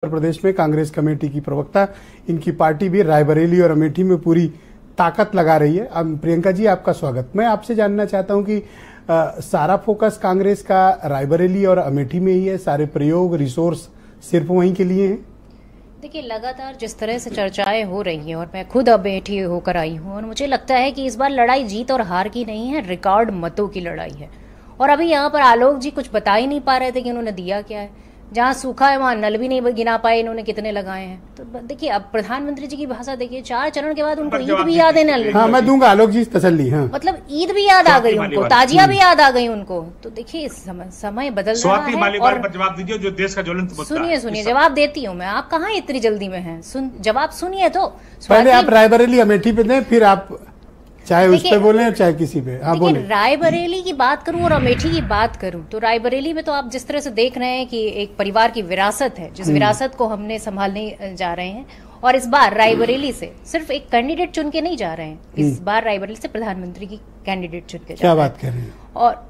उत्तर प्रदेश में कांग्रेस कमेटी की प्रवक्ता, इनकी पार्टी भी रायबरेली और अमेठी में पूरी ताकत लगा रही है। अब प्रियंका जी, आपका स्वागत। मैं आपसे जानना चाहता हूं कि सारा फोकस कांग्रेस का रायबरेली और अमेठी में ही है, सारे प्रयोग रिसोर्स सिर्फ वहीं के लिए हैं? देखिए, लगातार जिस तरह से चर्चाएं हो रही हैं और मैं खुद अमेठी होकर आई हूं, और मुझे लगता है कि इस बार लड़ाई जीत और हार की नहीं है, रिकॉर्ड मतों की लड़ाई है। और अभी यहाँ पर आलोक जी कुछ बता ही नहीं पा रहे थे कि उन्होंने दिया क्या है। जहाँ सूखा है वहां नल भी नहीं गिना पाए इन्होंने कितने लगाए हैं। तो देखिए, अब प्रधानमंत्री जी की भाषा देखिए, 4 चरण के बाद उनको ईद भी याद है ना। हाँ, मैं दूंगा आलोक जी तसल्ली। हाँ, मतलब ईद भी याद आ गई उनको, ताजिया भी याद आ गई उनको। तो देखिए, समय बदल रहा है। और जवाब दीजिए जो देश का ज्वलंत मुद्दा है। सुनिए जवाब देती हूँ मैं। आप कहाँ इतनी जल्दी में हैं? जवाब सुनिए तो। पहले आप रायबरेली अमेठी पे दें, फिर आप चाहे उस पे बोले चाहे किसी पे। हाँ, बोले। रायबरेली की बात करूं और अमेठी की बात करूं तो रायबरेली में तो आप जिस तरह से देख रहे हैं कि एक परिवार की विरासत है, जिस विरासत को हमने संभालने जा रहे हैं। और इस बार रायबरेली से सिर्फ एक कैंडिडेट चुन के नहीं जा रहे हैं, इस बार रायबरेली से प्रधानमंत्री की कैंडिडेट चुन के जा रहे हैं। क्या बात कर रहे हैं? और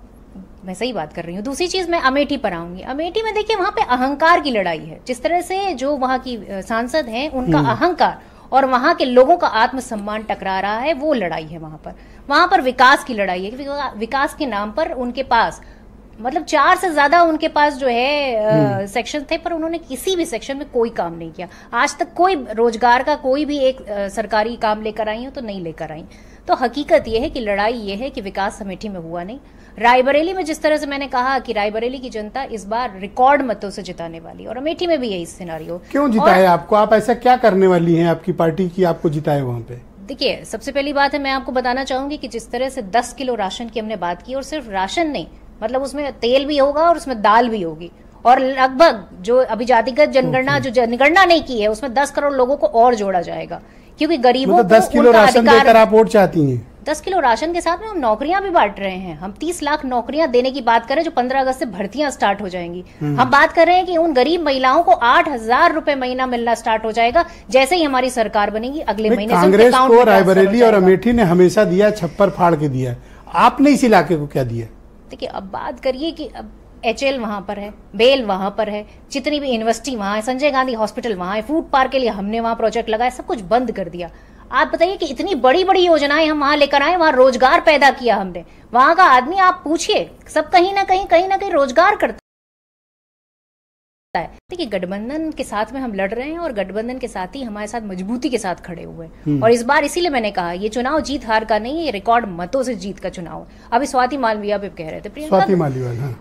मैं सही बात कर रही हूँ। दूसरी चीज, मैं अमेठी पर आऊंगी। अमेठी में देखिए, वहां पे अहंकार की लड़ाई है। जिस तरह से जो वहां की सांसद हैं, उनका अहंकार और वहां के लोगों का आत्मसम्मान टकरा रहा है, वो लड़ाई है वहां पर विकास की लड़ाई है। विकास के नाम पर उनके पास मतलब 4 से ज्यादा उनके पास जो है सेक्शन थे, पर उन्होंने किसी भी सेक्शन में कोई काम नहीं किया। आज तक कोई रोजगार का कोई भी एक सरकारी काम लेकर आई हो तो नहीं लेकर आई। तो हकीकत यह है कि लड़ाई यह है कि विकास अमेठी में हुआ नहीं। रायबरेली में जिस तरह से मैंने कहा कि रायबरेली की जनता इस बार रिकॉर्ड मतों से जिताने वाली, और अमेठी में भी यही सिनारियो। क्यों जिताए आपको? आप ऐसा क्या करने वाली हैं आपकी पार्टी की आपको जिताए वहां पे? देखिए, सबसे पहली बात है, मैं आपको बताना चाहूंगी कि जिस तरह से 10 किलो राशन की हमने बात की, और सिर्फ राशन नहीं, मतलब उसमें तेल भी होगा और उसमें दाल भी होगी। और लगभग जो अभी जातिगत जनगणना जो जनगणना नहीं की है, उसमें 10 करोड़ लोगों को और जोड़ा जाएगा, क्योंकि गरीबों को 10 किलो राशन देकर आप वोट चाहती हैं? 10 किलो राशन के साथ में हम नौकरियां भी बांट रहे हैं। हम 30 लाख नौकरियां देने की बात करें, जो 15 अगस्त से भर्तियां स्टार्ट हो जाएंगी। हम बात कर रहे हैं कि उन गरीब महिलाओं को 8,000 रुपए महीना मिलना स्टार्ट हो जाएगा जैसे ही हमारी सरकार बनेगी। अगले महीने से कांग्रेस को रायबरेली और अमेठी ने हमेशा दिया, छप्पर फाड़ के दिया। आपने इस इलाके को क्या दिया? देखिए, अब बात करिए कि अब HL वहां पर है, बेल वहां पर है, जितनी भी यूनिवर्सिटी वहां है, संजय गांधी हॉस्पिटल वहां है, फूड पार्क के लिए हमने वहां प्रोजेक्ट लगाया, सब कुछ बंद कर दिया। आप बताइए कि इतनी बड़ी बड़ी योजनाएं हम वहां लेकर आए, वहां रोजगार पैदा किया हमने। वहां का आदमी आप पूछिए, सब कहीं ना कहीं रोजगार करता है। देखिए, गठबंधन के साथ में हम लड़ रहे हैं, और गठबंधन के साथ ही हमारे साथ मजबूती के साथ खड़े हुए हैं। और इस बार इसीलिए मैंने कहा, ये चुनाव जीत हार का नहीं है, ये रिकॉर्ड मतों से जीत का चुनाव है। अभी स्वाति मालवीय पे कह रहे थे, प्रियंका स्वाति मालीवाल, हाँ।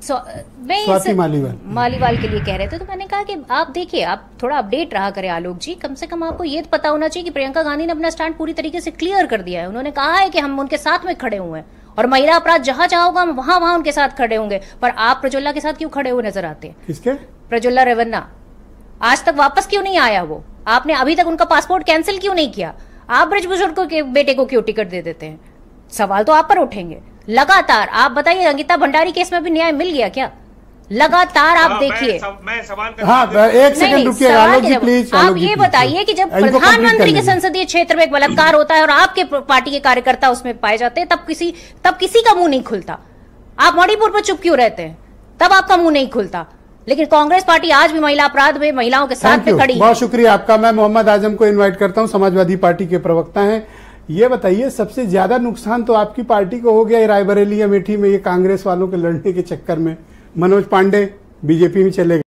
स्वाति मालीवाल के लिए कह रहे थे, तो मैंने कहा कि आप देखिए, आप थोड़ा अपडेट रहा करें आलोक जी। कम से कम आपको ये पता होना चाहिए कि प्रियंका गांधी ने अपना स्टैंड पूरी तरीके से क्लियर कर दिया है। उन्होंने कहा है कि हम उनके साथ में खड़े हुए हैं, और महिला अपराध जहां जहां होगा हम वहां उनके साथ खड़े होंगे। पर आप प्रज्वला के साथ क्यों खड़े हुए नजर आते हैं? किसके? प्रज्वला रेवन्ना। आज तक वापस क्यों नहीं आया वो? आपने अभी तक उनका पासपोर्ट कैंसिल क्यों नहीं किया? आप ब्रजभूषण को बेटे को क्यों टिकट दे देते हैं? सवाल तो आप पर उठेंगे लगातार। आप बताइए, अंकिता भंडारी केस में भी न्याय मिल गया क्या? लगातार आप देखिए। मैं सवाल हाँ, एक सेकंड रुकिएगा आलोक जी, प्लीज। आप ये बताइए कि जब प्रधानमंत्री के संसदीय क्षेत्र में एक बलात्कार होता है और आपके पार्टी के कार्यकर्ता उसमें पाए जाते हैं, तब किसी का मुंह नहीं खुलता। आप मणिपुर पर चुप क्यों रहते हैं? तब आपका मुंह नहीं खुलता। लेकिन कांग्रेस पार्टी आज भी महिला अपराध में महिलाओं के साथ में खड़ी। बहुत शुक्रिया आपका। मैं मोहम्मद आजम को इन्वाइट करता हूं, समाजवादी पार्टी के प्रवक्ता हैं। ये बताइए, सबसे ज्यादा नुकसान तो आपकी पार्टी को हो गया रायबरेली अमेठी में, ये कांग्रेस वालों के लड़ने के चक्कर में। मनोज पांडे बीजेपी में चले गए।